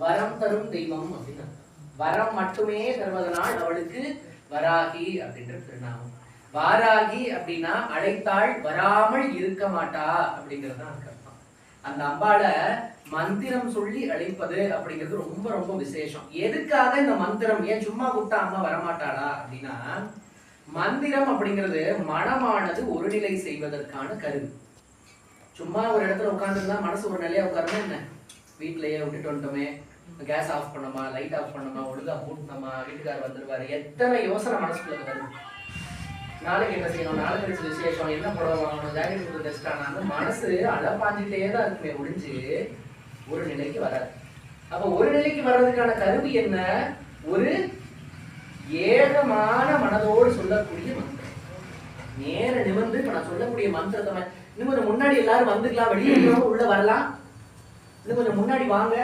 வரம் தரும் தெய்வம் அப்படின்னு. வரம் மட்டுமே தருவதனால் அவளுக்கு வராகி அப்படின்ற திருநாமம். வாராகி அப்படின்னா அழைத்தாள் வராமல் இருக்க மாட்டா அப்படிங்கிறது தான் அர்த்தம். அந்த அம்பாள மந்திரம் சொல்லி அழைப்பது அப்படிங்கிறது ரொம்ப ரொம்ப விசேஷம். எதுக்காக இந்த மந்திரம்? ஏன் சும்மா கூப்பிட்டா அம்மா வரமாட்டாளா அப்படின்னா, மந்திரம் அப்படிங்கிறது மனமானது ஒரு நிலை செய்வதற்கான கருவி. சும்மா ஒரு இடத்துல உட்காந்துருந்தா மனசு ஒரு நிலையா உட்காருமா என்ன? வீட்டிலேயே விட்டுட்டு வந்துட்டோமே, கேஸ் ஆஃப் பண்ணோமா, லைட் ஆஃப் பண்ணோமா, ஒழுங்கா போட்டோமா, வீட்டுக்காரர் வந்துருவாரு, எத்தனை யோசனை மனசுக்குள்ள வருது. நாளைக்கு என்ன செய்யணும், நாளைக்கு கழிச்சு விசேஷம், என்ன புடவை வாங்கணும், ஜாக்கெட் கொடுத்து டெஸ்டானா, அந்த மனசு அழப்பாஞ்சிட்டே தான் இருக்குமே ஒழிஞ்சு ஒரு நிலைக்கு வராது. அப்ப ஒரு நிலைக்கு வர்றதுக்கான கருவி என்ன? ஒரு ஏகமான மனதோடு சொல்லக்கூடிய மந்திரம். நேர நிமிர்ந்து இப்ப நான் சொல்லக்கூடிய மந்திரத்தை இன்னும் கொஞ்சம் முன்னாடி எல்லாரும் வந்துக்கலாம், வெளியே உள்ள வரலாம், இன்னும் கொஞ்சம் முன்னாடி வாங்க